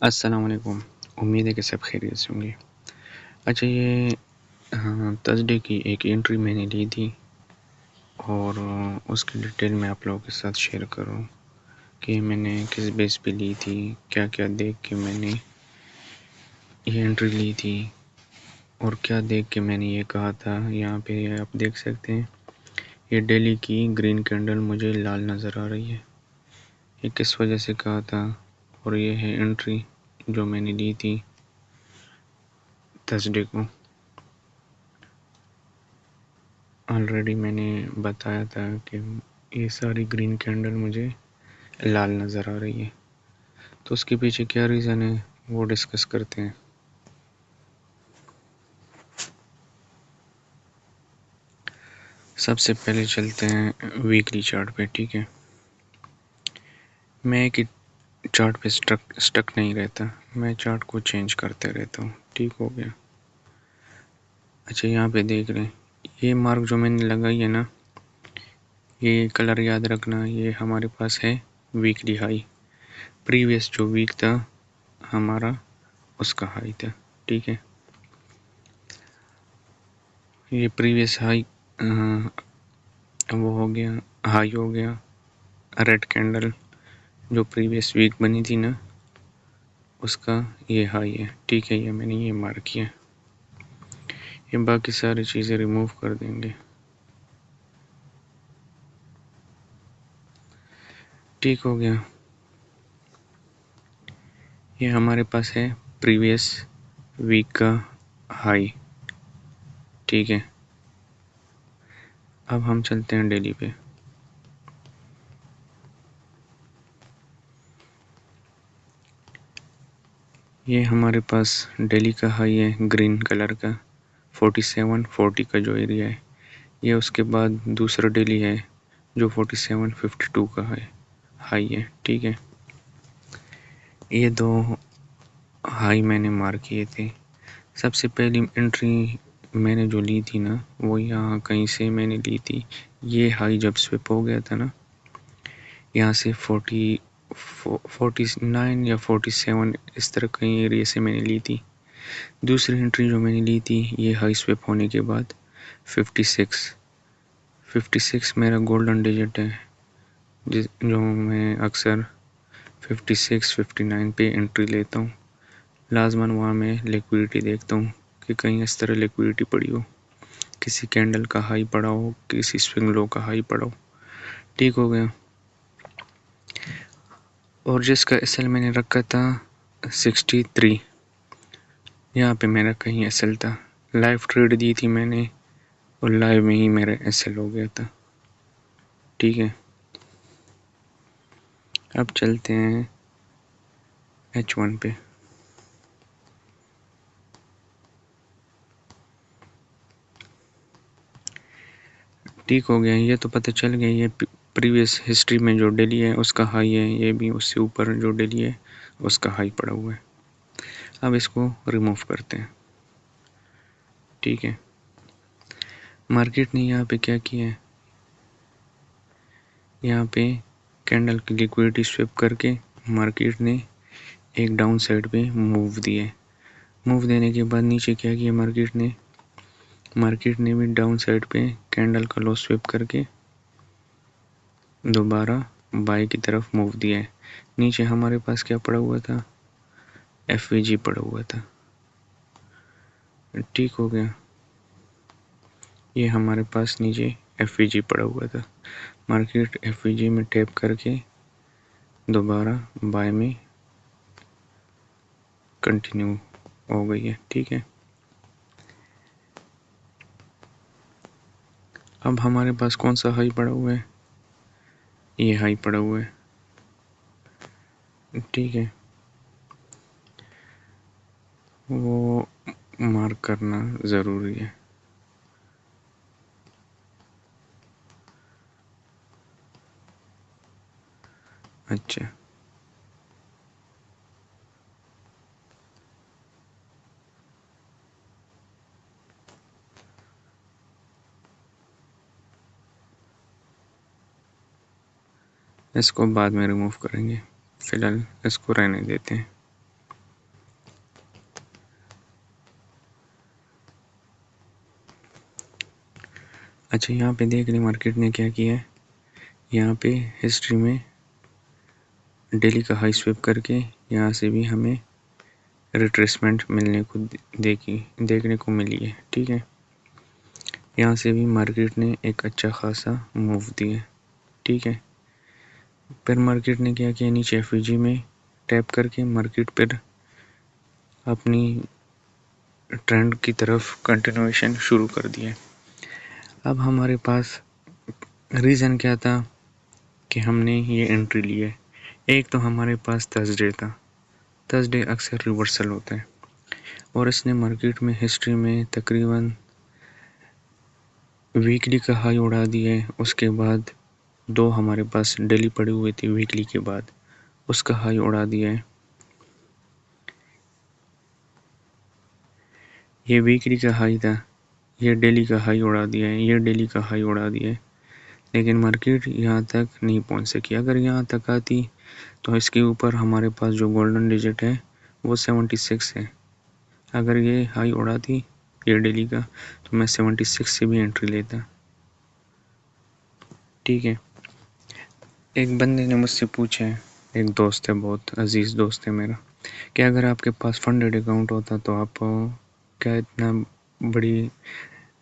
السلام علیکم۔ امید ہے کہ سب خیریت سے ہوں گے۔ اچھا، یہ تھرسڈے کی ایک انٹری میں نے لی تھی اور اس کی ڈیٹیل میں آپ لوگوں کے ساتھ شیئر کروں کہ میں نے کس بیس پہ لی تھی، کیا کیا دیکھ کے میں نے یہ انٹری لی تھی اور کیا دیکھ کے میں نے یہ کہا تھا۔ یہاں پہ آپ دیکھ سکتے ہیں یہ ڈیلی کی گرین کینڈل مجھے لال نظر آ رہی ہے۔ یہ کس وجہ سے کہا تھا، اور یہ ہے انٹری جو میں نے لی تھی تھرسڈے کو۔ آلریڈی میں نے بتایا تھا کہ یہ ساری گرین کینڈل مجھے لال نظر آ رہی ہے، تو اس کے پیچھے کیا ریزن ہے وہ ڈسکس کرتے ہیں۔ سب سے پہلے چلتے ہیں ویکلی چارٹ پہ، ٹھیک ہے۔ میں ایک چارٹ پہ سٹک نہیں رہتا، میں چارٹ کو چینج کرتے رہتا ہوں، ٹھیک ہو گیا۔ اچھا، یہاں پہ دیکھ رہے ہیں یہ مارک جو میں نے لگائی ہے نا، یہ کلر یاد رکھنا، یہ ہمارے پاس ہے ویکلی ہائی، پریویس جو ویک تھا ہمارا اس کا ہائی تھا، ٹھیک ہے۔ یہ پریویس ہائی وہ ہو گیا، ہائی ہو گیا، ریڈ کینڈل جو پریویس ویک بنی تھی نا اس کا یہ ہائی ہے، ٹھیک ہے۔ یہ میں نے یہ مارک کیا، یہ باقی ساری چیزیں ریموو کر دیں گے، ٹھیک ہو گیا۔ یہ ہمارے پاس ہے پریویس ویک کا ہائی، ٹھیک ہے۔ اب ہم چلتے ہیں ڈیلی پہ۔ یہ ہمارے پاس ڈیلی کا ہائی ہے گرین کلر کا 4740 کا جو ایریا ہے، یہ اس کے بعد دوسرا ڈیلی ہے جو 4752 کا ہائی ہے، ٹھیک ہے۔ یہ دو ہائی میں نے مارک کیے تھے۔ سب سے پہلی انٹری میں نے جو لی تھی نا وہ یہاں کہیں سے میں نے لی تھی، یہ ہائی جب سویپ ہو گیا تھا نا یہاں سے 49 یا 47 اس طرح کہیں ایریا سے میں نے لی تھی۔ دوسری انٹری جو میں نے لی تھی یہ ہائی سویپ ہونے کے بعد 56 میرا گولڈن ڈیجٹ ہے، جو میں اکثر 56 59 پہ انٹری لیتا ہوں۔ لازماً وہاں میں لیکویڈیٹی دیکھتا ہوں کہ کہیں اس طرح لیکویڈیٹی پڑی ہو، کسی کینڈل کا ہائی پڑا ہو، کسی سوئنگ لو کا ہائی پڑا ہو، ٹھیک ہو گیا۔ اور جس کا ایس ایل میں نے رکھا تھا 63، یہاں پہ میرا کہیں ایس ایل تھا، لائیو ٹریڈ دی تھی میں نے اور لائیو میں ہی میرا ایس ایل ہو گیا تھا، ٹھیک ہے۔ اب چلتے ہیں H1 پہ۔ ٹھیک ہو گیا، یہ تو پتہ چل گیا یہ پریویس ہسٹری میں جو ڈیلی ہے اس کا ہائی ہے، یہ بھی اس سے اوپر جو ڈیلی ہے اس کا ہائی پڑا ہوا ہے۔ اب اس کو ریموو کرتے ہیں، ٹھیک ہے۔ مارکیٹ نے یہاں پہ کیا کیا ہے، یہاں پہ کینڈل کی لیکویڈیٹی سویپ کر کے مارکیٹ نے ایک ڈاؤن سائڈ پہ موو دیا ہے۔ موو دینے کے بعد نیچے کیا کیا مارکیٹ نے بھی ڈاؤن سائڈ پہ کینڈل کا لو سویپ کر کے دوبارہ بائی کی طرف موو دیا ہے۔ نیچے ہمارے پاس کیا پڑا ہوا تھا، ایف وی جی پڑا ہوا تھا، ٹھیک ہو گیا۔ یہ ہمارے پاس نیچے ایف وی جی پڑا ہوا تھا، مارکیٹ ایف وی جی میں ٹیپ کر کے دوبارہ بائی میں کنٹینیو ہو گئی ہے، ٹھیک ہے۔ اب ہمارے پاس کون سا ہائی پڑا ہوا ہے، یہ ہائی پڑا ہوا ہے، ٹھیک ہے۔ وہ مارک کرنا ضروری ہے۔ اچھا، اس کو بعد میں ریموو کریں گے، فی الحال اس کو رہنے دیتے ہیں۔ اچھا یہاں پہ دیکھ لیں مارکیٹ نے کیا کیا ہے، یہاں پہ ہسٹری میں ڈیلی کا ہائی سویپ کر کے یہاں سے بھی ہمیں ریٹریسمنٹ ملنے کو دیکھنے کو ملی ہے، ٹھیک ہے. یہاں سے بھی مارکیٹ نے ایک اچھا خاصا موو دیا ہے، ٹھیک ہے. پھر مارکیٹ نے کیا کیا، نیچے ایف جی میں ٹیپ کر کے مارکیٹ پھر اپنی ٹرینڈ کی طرف کنٹینویشن شروع کر دیا. اب ہمارے پاس ریزن کیا تھا کہ ہم نے یہ انٹری لی ہے. ایک تو ہمارے پاس تھرسڈے تھا، تھرسڈے اکثر ریورسل ہوتا ہے اور اس نے مارکیٹ میں ہسٹری میں تقریباً ویکلی کا ہائی اڑا دیا ہے. اس کے بعد دو ہمارے پاس ڈیلی پڑی ہوئی تھی ویکلی کے بعد، اس کا ہائی اڑا دیا ہے. یہ ویکلی کا ہائی تھا، یہ ڈیلی کا ہائی اڑا دیا ہے، یہ ڈیلی کا ہائی اڑا دیا ہے. لیکن مارکیٹ یہاں تک نہیں پہنچ سکی. اگر یہاں تک آتی تو اس کے اوپر ہمارے پاس جو گولڈن ڈیجٹ ہے وہ 76 ہے. اگر یہ ہائی اڑاتی یہ ڈیلی کا تو میں 76 سے بھی انٹری لیتا، ٹھیک ہے. ایک بندے نے مجھ سے پوچھا ہے، ایک دوست ہے، بہت عزیز دوست ہے میرا، کہ اگر آپ کے پاس فنڈڈ اکاؤنٹ ہوتا تو آپ کیا اتنا بڑی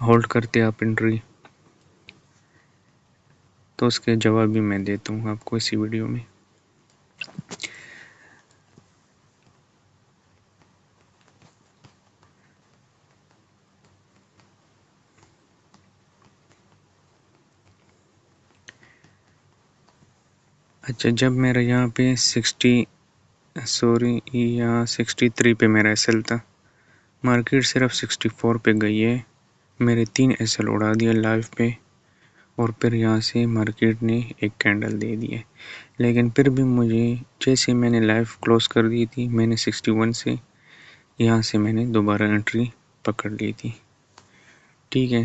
ہولڈ کرتے آپ انٹری. تو اس کے جواب بھی میں دیتا ہوں آپ کو اسی ویڈیو میں. اچھا جب میرا یہاں پہ 63 پہ میرا ایس ایل تھا، مارکیٹ صرف 64 پہ گئی ہے، میرے 3 ایس ایل اڑا دیا لائف پہ، اور پھر یہاں سے مارکیٹ نے ایک کینڈل دے دی ہے. لیکن پھر بھی مجھے جیسے میں نے لائف کلوز کر دی تھی، میں نے 61 سے یہاں سے میں نے دوبارہ انٹری پکڑ لی تھی، ٹھیک ہے.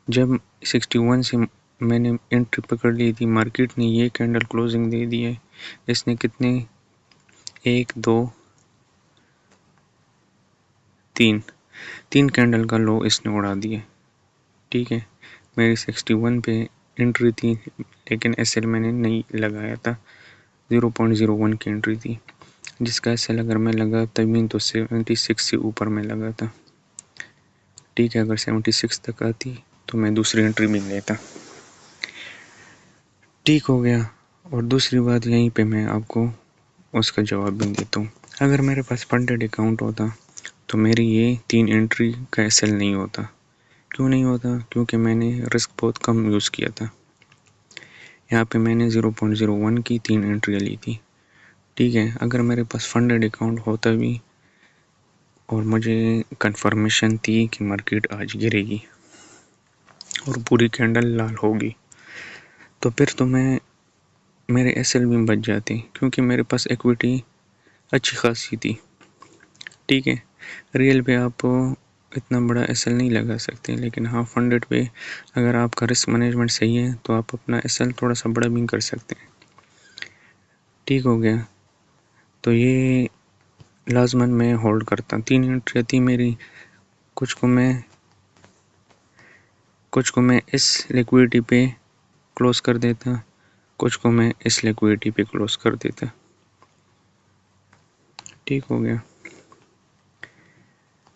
جب 61 سے میں نے انٹری پکڑ لی تھی، مارکیٹ نے یہ کینڈل کلوزنگ دے دی ہے. اس نے کتنے 1 2 3 کینڈل کا لو اس نے اڑا دیا، ٹھیک ہے. میری 61 پہ انٹری تھی لیکن ایس ایل میں نے نہیں لگایا تھا، 0.01 کی انٹری تھی، جس کا ایس ایل اگر میں لگا تبھی تو 76 سے اوپر میں لگا تھا، ٹھیک ہے. اگر 76 تک آتی تو میں دوسری انٹری بھی لیتا، ٹھیک ہو گیا. اور دوسری بات یہیں پہ میں آپ کو اس کا جواب بھی دیتا ہوں. اگر میرے پاس فنڈڈ اکاؤنٹ ہوتا تو میری یہ 3 انٹری کا ایس ایل نہیں ہوتا. کیوں نہیں ہوتا؟ کیونکہ میں نے رسک بہت کم یوز کیا تھا. یہاں پہ میں نے 0.01 کی 3 انٹری لی تھی، ٹھیک ہے. اگر میرے پاس فنڈڈ اکاؤنٹ ہوتا بھی اور مجھے کنفرمیشن تھی کہ مارکیٹ آج گرے گی اور پوری کینڈل لال ہوگی، تو پھر تو میرے ایس ایل بھی بچ جاتے، کیونکہ میرے پاس ایکویٹی اچھی خاصی تھی، ٹھیک ہے. ریئل پہ آپ اتنا بڑا ایس ایل نہیں لگا سکتے، لیکن ہاں فنڈڈ پہ اگر آپ کا رسک مینجمنٹ صحیح ہے تو آپ اپنا ایس ایل تھوڑا سا بڑا بھی کر سکتے ہیں، ٹھیک ہو گیا. تو یہ لازماً میں ہولڈ کرتا. 3 انٹری تھی میری، کچھ کو میں اس لیکوئڈٹی پہ کلوز کر دیتا، کچھ کو میں اس لیکوئڈٹی پہ کلوز کر دیتا، ٹھیک ہو گیا.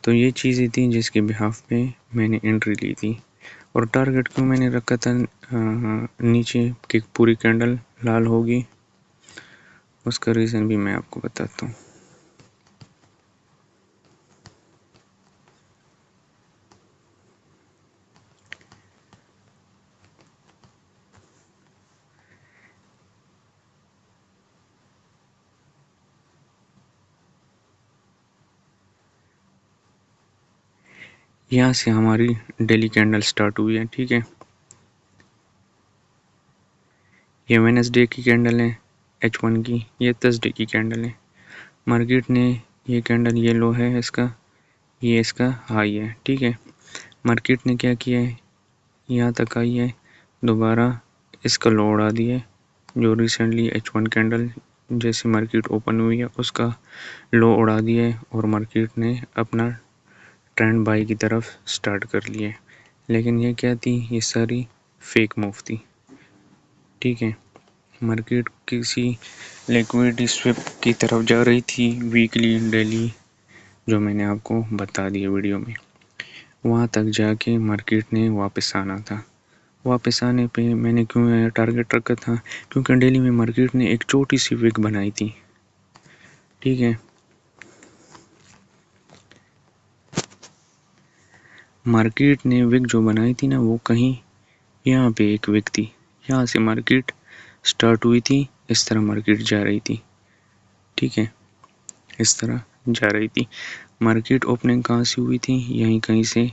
تو یہ چیزیں تھیں جس کے بہاف پہ میں نے انٹری لی تھی. اور ٹارگٹ کیوں میں نے رکھا تھا نیچے کہ پوری کینڈل لال ہوگی، اس کا ریزن بھی میں آپ کو بتاتا ہوں. یہاں سے ہماری ڈیلی کینڈل سٹارٹ ہوئی ہے، ٹھیک ہے. یہ وینسڈے کی کینڈل ہے H1 کی، یہ تھرسڈے کی کینڈل ہے. مارکیٹ نے یہ کینڈل یہ لو ہے اس کا، یہ اس کا ہائی ہے، ٹھیک ہے. مارکیٹ نے کیا کیا ہے، یہاں تک آئی ہے، دوبارہ اس کا لو اڑا دیا ہے، جو ریسنٹلی H1 کینڈل جیسے مارکیٹ اوپن ہوئی ہے اس کا لو اڑا دیا ہے، اور مارکیٹ نے اپنا ٹرینڈ بائی کی طرف سٹارٹ کر لیے. لیکن یہ کیا تھی، یہ ساری فیک موو تھی. ٹھیک ہے، مارکیٹ کسی لیکوڈی سوپ کی طرف جا رہی تھی، ویکلی ڈیلی، جو میں نے آپ کو بتا دیا ویڈیو میں. وہاں تک جا کے مارکیٹ نے واپس آنا تھا. واپس آنے پہ میں نے کیوں ٹارگٹ رکھا تھا، کیونکہ ڈیلی میں مارکیٹ نے ایک چھوٹی سی وک بنائی تھی. ٹھیک ہے، مارکیٹ نے وک جو بنائی تھی نا، وہ کہیں یہاں پہ ایک وک تھی. یہاں سے مارکیٹ سٹارٹ ہوئی تھی، اس طرح مارکیٹ جا رہی تھی. ٹھیک ہے، اس طرح جا رہی تھی. مارکیٹ اوپننگ کہاں سے ہوئی تھی، یہیں کہیں سے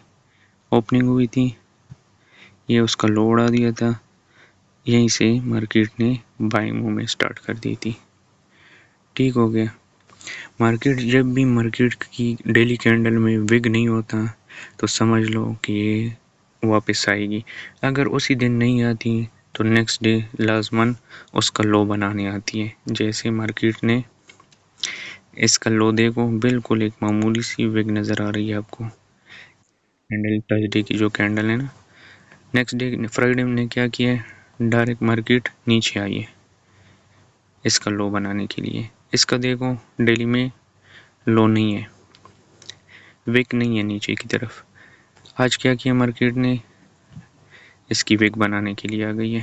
اوپننگ ہوئی تھی. یہ اس کا لو اڑا دیا تھا، یہیں سے مارکیٹ نے بائنگ موومنٹ سٹارٹ کر دی تھی. ٹھیک ہو گیا. مارکیٹ جب بھی مارکیٹ کی ڈیلی کینڈل میں وگ نہیں ہوتا تو سمجھ لو کہ یہ واپس آئے گی. اگر اسی دن نہیں آتی تو نیکسٹ ڈے لازماً اس کا لو بنانے آتی ہے. جیسے مارکیٹ نے اس کا لو دیکھو، بالکل ایک معمولی سی وگ نظر آ رہی ہے آپ کو. کینڈل تھرسڈے کی جو کینڈل ہے نا، نیکسٹ ڈے فرائیڈے نے کیا کیا ہے، ڈائریکٹ مارکیٹ نیچے آئی ہے اس کا لو بنانے کے لیے. اس کا دیکھو ڈیلی میں لو نہیں ہے، ویک نہیں ہے نیچے کی طرف. آج کیا کیا مارکیٹ نے، اس کی ویک بنانے کے لیے آ گئی ہے.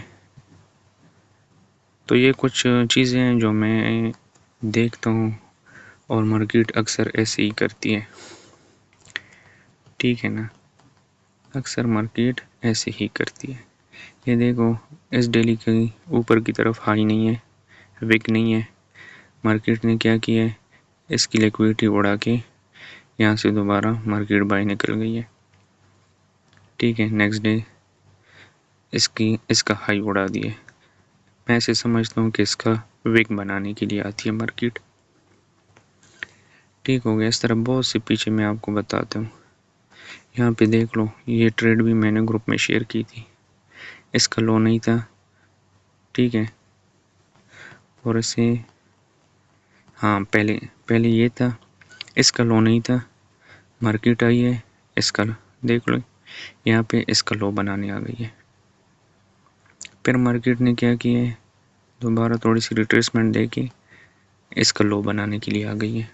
تو یہ کچھ چیزیں ہیں جو میں دیکھتا ہوں، اور مارکیٹ اکثر ایسے ہی کرتی ہے. ٹھیک ہے نا، اکثر مارکیٹ ایسے ہی کرتی ہے. یہ دیکھو اس ڈیلی کے اوپر کی طرف ہائی نہیں ہے، ویک نہیں ہے. مارکیٹ نے کیا کیا ہے، اس کی لیکوڈیٹی اڑا کے یہاں سے دوبارہ مارکیٹ بائی نکل گئی ہے. ٹھیک ہے، نیکسٹ ڈے اس کا ہائی اڑا دیا. میں ایسے سمجھتا ہوں کہ اس کا ویک بنانے کے لیے آتی ہے مارکیٹ. ٹھیک ہو گیا. اس طرح بہت سے پیچھے میں آپ کو بتاتا ہوں. یہاں پہ دیکھ لو، یہ ٹریڈ بھی میں نے گروپ میں شیئر کی تھی. اس کا لو نہیں تھا. ٹھیک ہے، اور اسے پہلے یہ تھا، اس کا لو نہیں تھا. مارکیٹ آئی ہے، اس کا دیکھ لو یہاں پہ اس کا لو بنانے آ گئی ہے. پھر مارکیٹ نے کیا کیا ہے، دوبارہ تھوڑی سی ریٹریسمنٹ دے کے اس کا لو بنانے کے لیے آ گئی ہے.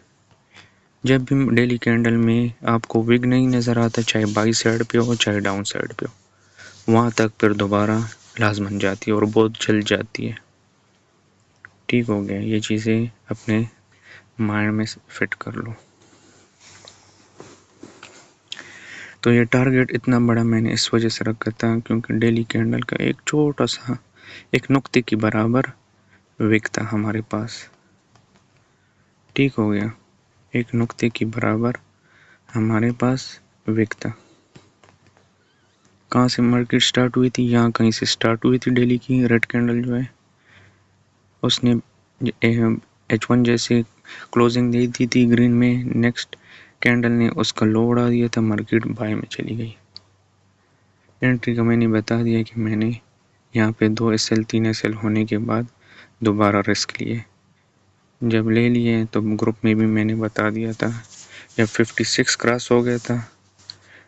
جب بھی ڈیلی کینڈل میں آپ کو وگ نہیں نظر آتا، چاہے بائی سائڈ پہ ہو چاہے ڈاؤن سائڈ پہ ہو، وہاں تک پھر دوبارہ لازمن جاتی ہے اور بہت جلد جاتی ہے. ٹھیک ہو گیا. یہ چیزیں اپنے مائنڈ میں فٹ کر لو. تو یہ ٹارگٹ اتنا بڑا میں نے اس وجہ سے رکھا تھا کیونکہ ڈیلی کینڈل کا ایک چھوٹا سا ایک نقطے کی برابر وک تھا ہمارے پاس. ٹھیک ہو گیا، ایک نقطے کی برابر ہمارے پاس وک تھا. کہاں سے مارکیٹ سٹارٹ ہوئی تھی، یہاں کہیں سے سٹارٹ ہوئی تھی. ڈیلی کی ریڈ کینڈل جو ہے، اس نے H1 جیسے کلوزنگ دے دی تھی گرین میں. نیکسٹ کینڈل نے اس کا لو اڑا دیا تھا، مارکیٹ بائی میں چلی گئی. انٹری کا میں نے بتا دیا کہ میں نے یہاں پہ 2 SL 3 SL ہونے کے بعد دوبارہ رسک لیے. جب لے لیے تو گروپ میں بھی میں نے بتا دیا تھا. جب 56 کراس ہو گیا تھا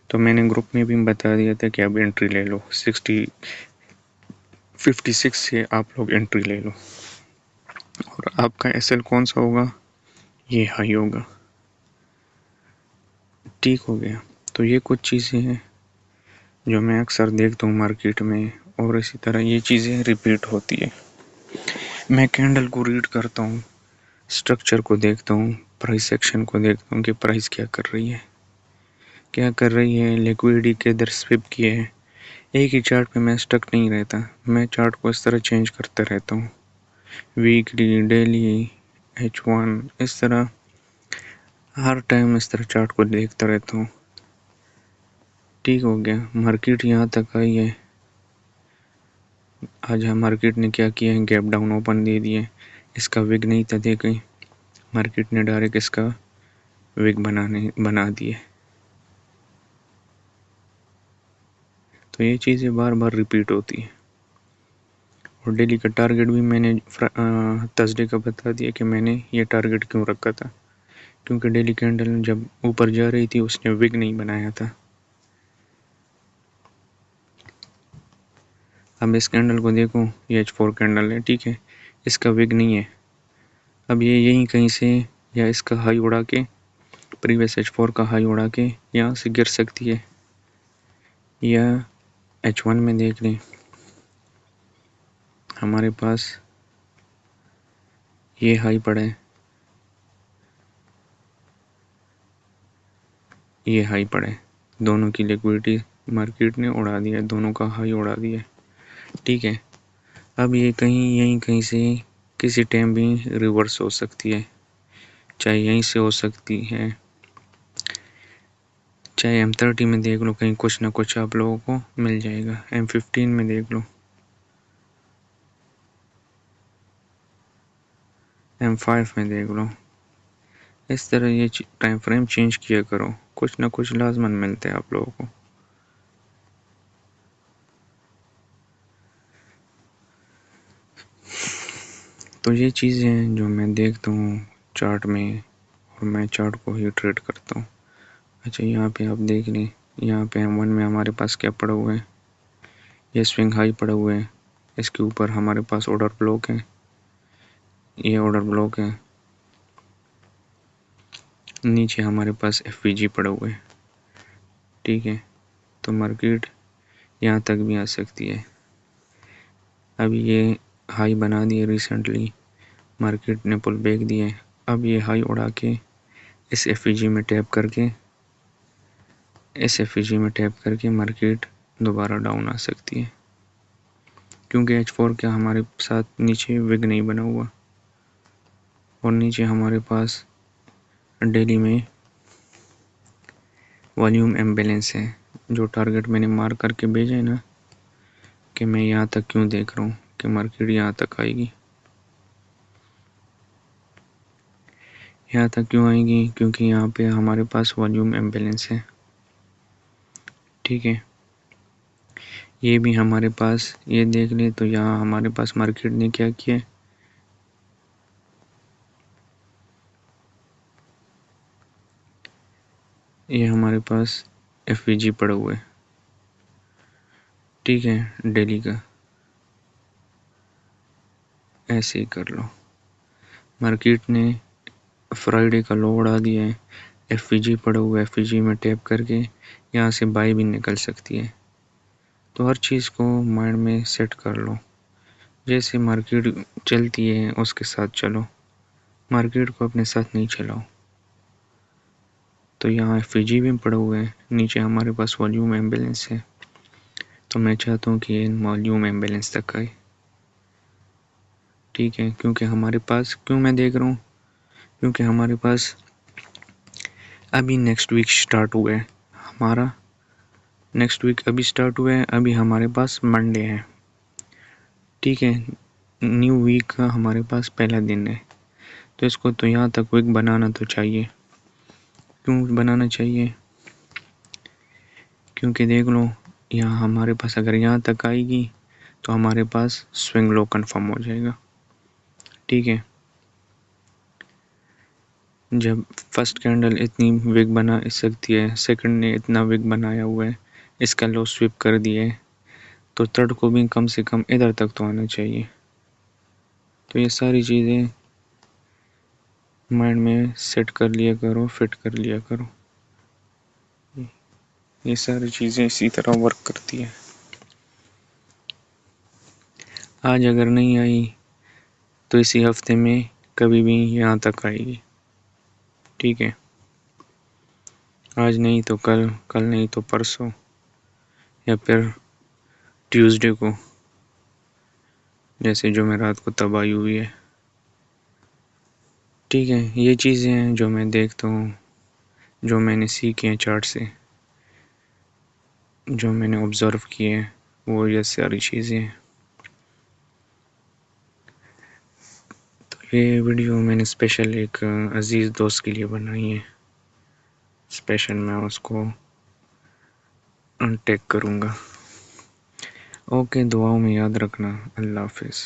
تو میں نے گروپ میں بھی بتا دیا تھا کہ اب انٹری لے لو. 56 سے آپ لوگ انٹری لے لو، اور آپ کا SL کون سا ہوگا، یہ ہائی ہوگا. ٹھیک ہو گیا. تو یہ کچھ چیزیں ہیں جو میں اکثر دیکھتا ہوں مارکیٹ میں، اور اسی طرح یہ چیزیں ریپیٹ ہوتی ہے. میں کینڈل کو ریڈ کرتا ہوں، سٹرکچر کو دیکھتا ہوں، پرائس سیکشن کو دیکھتا ہوں کہ پرائس کیا کر رہی ہے. لیکوڈیٹی کے ادھر سویپ کیے ہے. ایک ہی چارٹ پہ میں سٹک نہیں رہتا، میں چارٹ کو اس طرح چینج کرتا رہتا ہوں، ویکلی، ڈیلی، H1، اس طرح ہر ٹائم اس طرح چارٹ کو دیکھتا رہتا ہوں. ٹھیک ہو گیا. مارکیٹ یہاں تک آئی ہے. آج مارکیٹ نے کیا کیا ہے، گیپ ڈاؤن اوپن دے دیے. اس کا وگ نہیں تھا، دیکھیں مارکیٹ نے ڈائریکٹ اس کا وگ بنا دیے. تو یہ چیزیں بار بار ریپیٹ ہوتی ہیں. اور ڈیلی کا ٹارگٹ بھی میں نے تھرسڈے کا بتا دیا کہ میں نے یہ ٹارگٹ کیوں رکھا تھا، کیونکہ ڈیلی کینڈل جب اوپر جا رہی تھی اس نے وگ نہیں بنایا تھا. اب اس کینڈل کو دیکھو، یہ H4 کینڈل ہے، ٹھیک ہے، اس کا وگ نہیں ہے. اب یہ یہیں کہیں سے یا اس کا ہائی اڑا کے، پریویس H4 کا ہائی اڑا کے یہاں سے گر سکتی ہے، یا H1 میں دیکھ لیں ہمارے پاس یہ ہائی پڑا ہے، یہ ہائی پڑا ہے، دونوں کی لیکوڈیٹی مارکیٹ نے اڑا دیا ہے، دونوں کا ہائی اڑا دیا ہے، ٹھیک ہے. اب یہ کہیں یہیں کہیں سے کسی ٹائم بھی ریورس ہو سکتی ہے، چاہے یہیں سے ہو سکتی ہے، چاہے M30 میں دیکھ لو، کہیں کچھ نہ کچھ آپ لوگوں کو مل جائے گا. M15 میں دیکھ لو، M5 میں دیکھ لو. اس طرح یہ ٹائم فریم چینج کیا کرو، کچھ نہ کچھ لازماً ملتا ہے آپ لوگوں کو. تو یہ چیزیں ہیں جو میں دیکھتا ہوں چارٹ میں، اور میں چارٹ کو ہی ٹریڈ کرتا ہوں. اچھا، یہاں پہ آپ دیکھ لیں، یہاں پہ M1 میں ہمارے پاس کیا پڑا ہوا ہے، یہ سوئنگ ہائی پڑا ہوا ہے، اس کے اوپر ہمارے پاس آرڈر بلاک ہے، یہ آرڈر بلاک ہے، نیچے ہمارے پاس FVG پڑا ہوا ہے، ٹھیک ہے. تو مارکیٹ یہاں تک بھی آ سکتی ہے. اب یہ ہائی بنا دیے ریسنٹلی، مارکیٹ نے پل بیک دیے. اب یہ ہائی اڑا کے اس FVG میں ٹیپ کر کے، اس FVG میں ٹیپ کر کے مارکیٹ دوبارہ ڈاؤن آ سکتی ہے، کیونکہ H4 کیا ہمارے ساتھ نیچے وگ نہیں بنا ہوا، اور نیچے ہمارے پاس ڈیلی میں والیوم امبیلنس ہے. جو ٹارگٹ میں نے مارک کر کے بھیجا ہے نا، کہ میں یہاں تک کیوں دیکھ رہا ہوں کہ مارکیٹ یہاں تک آئے گی، یہاں تک کیوں آئے گی، کیونکہ یہاں پہ ہمارے پاس والیوم امبیلنس ہے، ٹھیک ہے. یہ بھی ہمارے پاس، یہ دیکھ لیں تو یہاں ہمارے پاس مارکیٹ نے کیا کیا، یہ ہمارے پاس FVG پڑا ہوا ہے، ٹھیک ہے، ڈیلی کا. ایسے ہی کر لو. مارکیٹ نے فرائیڈے کا لو اڑا دیا ہے، FVG پڑا ہوا ہے، FVG میں ٹیپ کر کے یہاں سے بائی بھی نکل سکتی ہے. تو ہر چیز کو مائنڈ میں سیٹ کر لو، جیسے مارکیٹ چلتی ہے اس کے ساتھ چلو، مارکیٹ کو اپنے ساتھ نہیں چلاؤ. تو یہاں FVG بھی پڑا ہوا ہے، نیچے ہمارے پاس والیوم امبیلنس ہے. تو میں چاہتا ہوں کہ یہ والیوم امبیلنس تک آئے، ٹھیک ہے. کیونکہ ہمارے پاس، کیوں میں دیکھ رہا ہوں، کیونکہ ہمارے پاس ابھی نیکسٹ ویک سٹارٹ ہوا ہے، ہمارا نیکسٹ ویک ابھی سٹارٹ ہوا ہے، ابھی ہمارے پاس منڈے ہے، ٹھیک ہے. نیو ویک کا ہمارے پاس پہلا دن ہے. تو اس کو تو یہاں تک ویک بنانا تو چاہیے. کیوں بنانا چاہیے؟ کیونکہ دیکھ لو، یہاں ہمارے پاس اگر یہاں تک آئے گی تو ہمارے پاس سوئنگ لو کنفرم ہو جائے گا، ٹھیک ہے. جب فرسٹ کینڈل اتنی وگ بنا سکتی ہے، سیکنڈ نے اتنا وگ بنایا ہوا ہے، اس کا لو سویپ کر دیا ہے، تو تھرڈ کو بھی کم سے کم ادھر تک تو آنا چاہیے. تو یہ ساری چیزیں مائنڈ میں سیٹ کر لیا کرو، فٹ کر لیا کرو. یہ ساری چیزیں اسی طرح ورک کرتی ہیں. آج اگر نہیں آئی تو اسی ہفتے میں کبھی بھی یہاں تک آئے گی، ٹھیک ہے. آج نہیں تو کل، کل نہیں تو پرسوں، یا پھر ٹیوزڈے کو، جیسے جمعرات کو تباہی ہوئی ہے، ٹھیک ہے. یہ چیزیں ہیں جو میں دیکھتا ہوں، جو میں نے سیکھی ہیں چارٹ سے، جو میں نے آبزرو کیے ہیں، وہ یہ ساری چیزیں ہیں. تو یہ ویڈیو میں نے اسپیشل ایک عزیز دوست کے لیے بنائی ہے، اسپیشل میں اس کو ٹیگ کروں گا. اوکے، دعاؤں میں یاد رکھنا. اللہ حافظ.